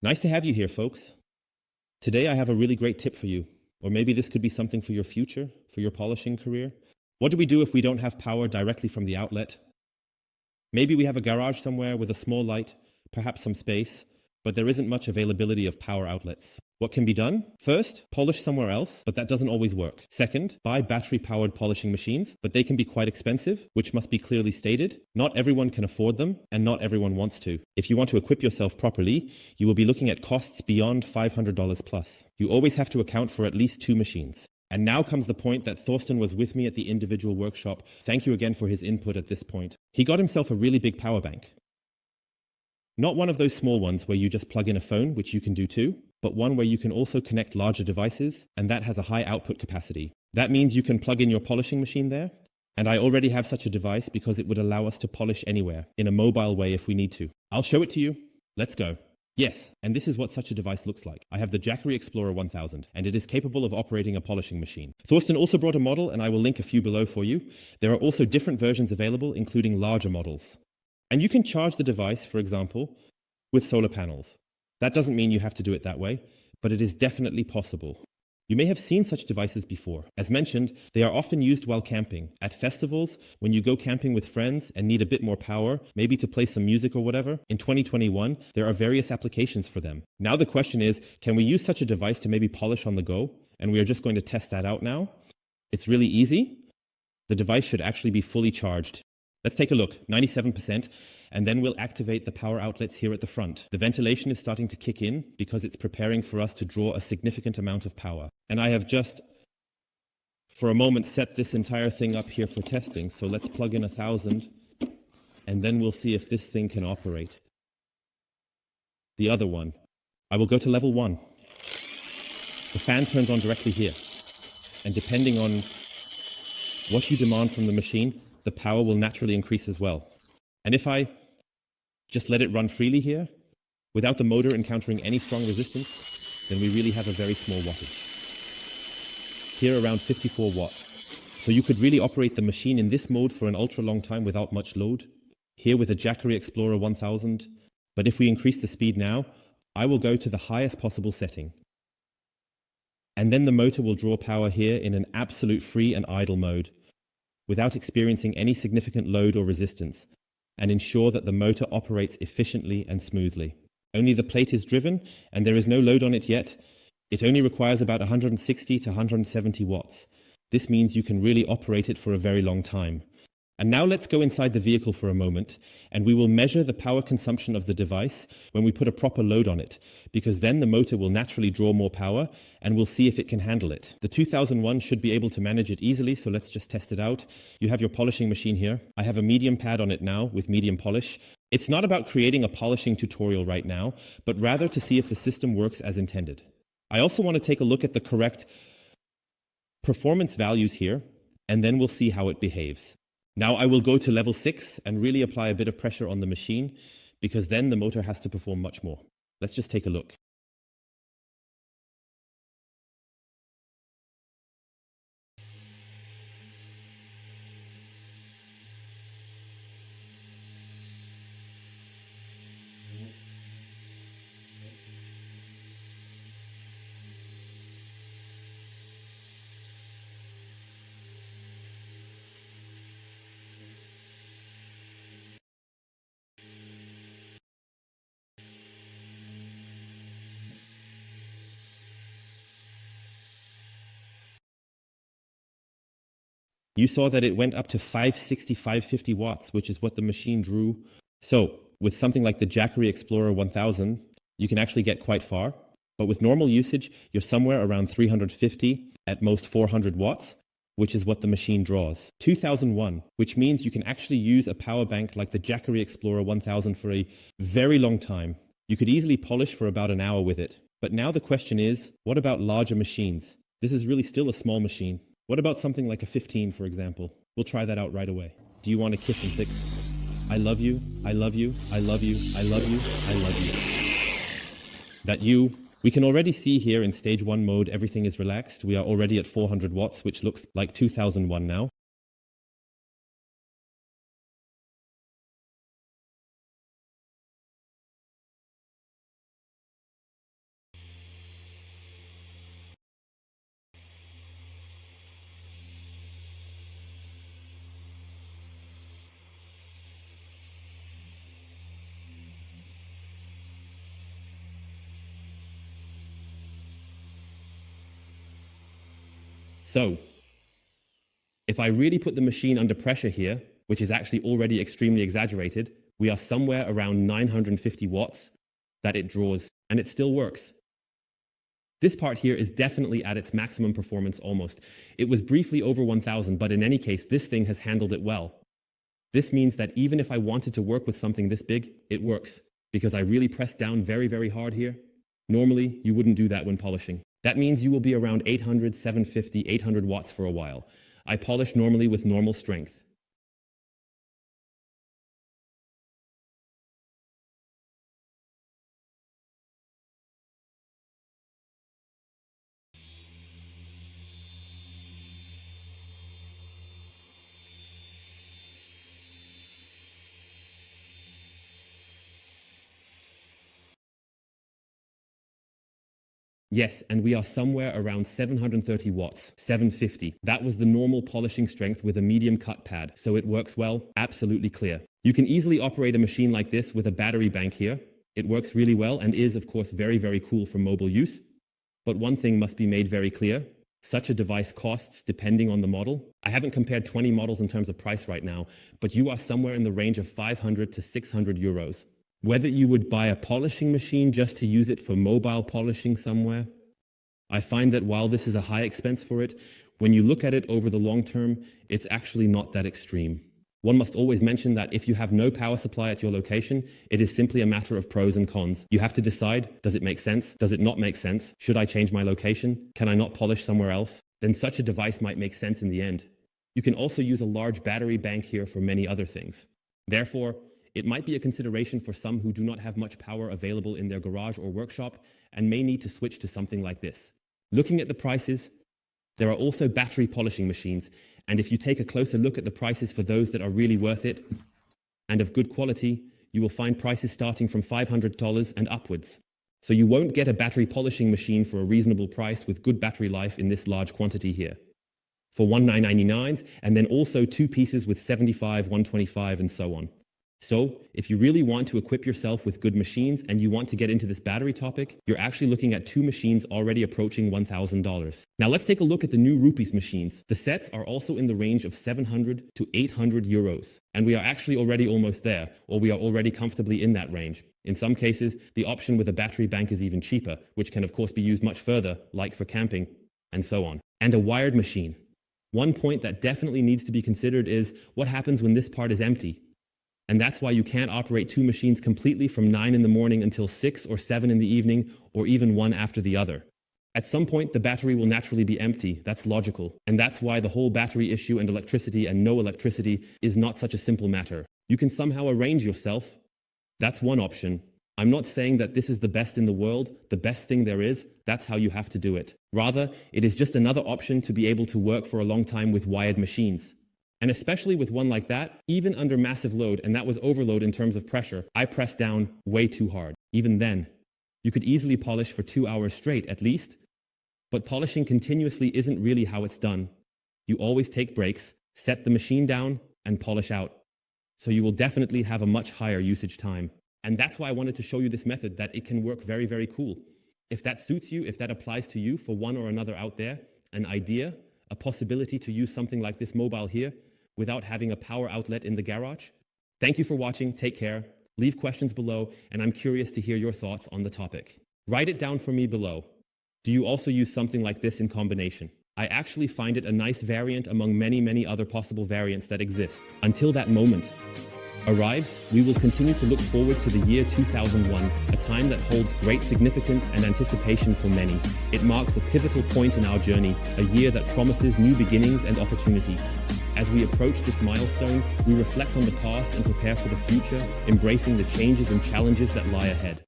Nice to have you here, folks. Today I have a really great tip for you. Or maybe this could be something for your future, for your polishing career. What do we do if we don't have power directly from the outlet? Maybe we have a garage somewhere with a small light, perhaps some space, but there isn't much availability of power outlets. What can be done? First, polish somewhere else, but that doesn't always work. Second, buy battery-powered polishing machines, but they can be quite expensive, which must be clearly stated. Not everyone can afford them, and not everyone wants to. If you want to equip yourself properly, you will be looking at costs beyond $500 plus. You always have to account for at least 2 machines. And now comes the point that Thorsten was with me at the individual workshop. Thank you again for his input at this point. He got himself a really big power bank. Not one of those small ones where you just plug in a phone, which you can do too, but one where you can also connect larger devices, and that has a high output capacity. That means you can plug in your polishing machine there, and I already have such a device because it would allow us to polish anywhere, in a mobile way if we need to. I'll show it to you. Let's go. Yes, and this is what such a device looks like. I have the Jackery Explorer 1000, and it is capable of operating a polishing machine. Thorsten also brought a model, and I will link a few below for you. There are also different versions available, including larger models. And you can charge the device, for example, with solar panels. That doesn't mean you have to do it that way, but it is definitely possible. You may have seen such devices before. As mentioned, they are often used while camping, at festivals, when you go camping with friends and need a bit more power, maybe to play some music or whatever. In 2021, there are various applications for them. Now the question is, can we use such a device to maybe polish on the go? And we are just going to test that out now. It's really easy. The device should actually be fully charged. Let's take a look, 97%, and then we'll activate the power outlets here at the front. The ventilation is starting to kick in because it's preparing for us to draw a significant amount of power. And I have just, for a moment, set this entire thing up here for testing. So let's plug in 1000, and then we'll see if this thing can operate. The other one. I will go to level 1. The fan turns on directly here. And depending on what you demand from the machine, the power will naturally increase as well. And if I just let it run freely here, without the motor encountering any strong resistance, then we really have a very small wattage. Here around 54 watts. So you could really operate the machine in this mode for an ultra long time without much load. Here with a Jackery Explorer 1000. But if we increase the speed now, I will go to the highest possible setting. And then the motor will draw power here in an absolute free and idle mode, without experiencing any significant load or resistance, and ensure that the motor operates efficiently and smoothly. Only the plate is driven, and there is no load on it yet. It only requires about 160 to 170 watts. This means you can really operate it for a very long time. And now let's go inside the vehicle for a moment, and we will measure the power consumption of the device when we put a proper load on it, because then the motor will naturally draw more power, and we'll see if it can handle it. The 2001 should be able to manage it easily, so let's just test it out. You have your polishing machine here. I have a medium pad on it now with medium polish. It's not about creating a polishing tutorial right now, but rather to see if the system works as intended. I also want to take a look at the correct performance values here, and then we'll see how it behaves. Now I will go to level 6 and really apply a bit of pressure on the machine, because then the motor has to perform much more. Let's just take a look. You saw that it went up to 560, 550 watts, which is what the machine drew. So with something like the Jackery Explorer 1000, you can actually get quite far. But with normal usage, you're somewhere around 350, at most 400 watts, which is what the machine draws. 2001, which means you can actually use a power bank like the Jackery Explorer 1000 for a very long time. You could easily polish for about an hour with it. But now the question is, what about larger machines? This is really still a small machine. What about something like a 15, for example? We'll try that out right away. Do you want to kiss and thick? I love you, I love you, I love you, I love you, I love you. That you. We can already see here in stage 1 mode, everything is relaxed. We are already at 400 watts, which looks like 2001 now. So, if I really put the machine under pressure here, which is actually already extremely exaggerated, we are somewhere around 950 watts that it draws, and it still works. This part here is definitely at its maximum performance almost. It was briefly over 1000, but in any case, this thing has handled it well. This means that even if I wanted to work with something this big, it works, because I really pressed down very, very hard here. Normally, you wouldn't do that when polishing. That means you will be around 800, 750, 800 watts for a while. I polish normally with normal strength. Yes, and we are somewhere around 730 watts, 750. That was the normal polishing strength with a medium cut pad, so it works well, absolutely clear. You can easily operate a machine like this with a battery bank here. It works really well and is, of course, very, very cool for mobile use. But one thing must be made very clear. Such a device costs depending on the model. I haven't compared 20 models in terms of price right now, but you are somewhere in the range of 500 to 600 euros. Whether you would buy a polishing machine just to use it for mobile polishing somewhere, I find that while this is a high expense for it, when you look at it over the long term, it's actually not that extreme. One must always mention that if you have no power supply at your location, it is simply a matter of pros and cons. You have to decide, does it make sense? Does it not make sense? Should I change my location? Can I not polish somewhere else? Then such a device might make sense in the end. You can also use a large battery bank here for many other things. Therefore, it might be a consideration for some who do not have much power available in their garage or workshop and may need to switch to something like this. Looking at the prices, there are also battery polishing machines, and if you take a closer look at the prices for those that are really worth it and of good quality, you will find prices starting from $500 and upwards. So you won't get a battery polishing machine for a reasonable price with good battery life in this large quantity here. For 1999s, and then also two pieces with 75, 125 and so on. So, if you really want to equip yourself with good machines and you want to get into this battery topic, you're actually looking at two machines already approaching $1,000. Now let's take a look at the new rupees machines. The sets are also in the range of 700 to 800 euros. And we are actually already almost there, or we are already comfortably in that range. In some cases, the option with a battery bank is even cheaper, which can of course be used much further, like for camping, and so on. And a wired machine. One point that definitely needs to be considered is what happens when this part is empty. And that's why you can't operate two machines completely from 9 in the morning until 6 or 7 in the evening, or even one after the other. At some point, the battery will naturally be empty. That's logical. And that's why the whole battery issue and electricity and no electricity is not such a simple matter. You can somehow arrange yourself. That's one option. I'm not saying that this is the best in the world, the best thing there is. That's how you have to do it. Rather, it is just another option to be able to work for a long time with wired machines. And especially with one like that, even under massive load, and that was overload in terms of pressure, I pressed down way too hard. Even then, you could easily polish for 2 hours straight at least. But polishing continuously isn't really how it's done. You always take breaks, set the machine down, and polish out. So you will definitely have a much higher usage time. And that's why I wanted to show you this method, that it can work very, very cool. If that suits you, if that applies to you for one or another out there, an idea, a possibility to use something like this mobile here, without having a power outlet in the garage. Thank you for watching, take care, leave questions below, and I'm curious to hear your thoughts on the topic. Write it down for me below. Do you also use something like this in combination? I actually find it a nice variant among many, many other possible variants that exist. Until that moment arrives, we will continue to look forward to the year 2001, a time that holds great significance and anticipation for many. It marks a pivotal point in our journey, a year that promises new beginnings and opportunities. As we approach this milestone, we reflect on the past and prepare for the future, embracing the changes and challenges that lie ahead.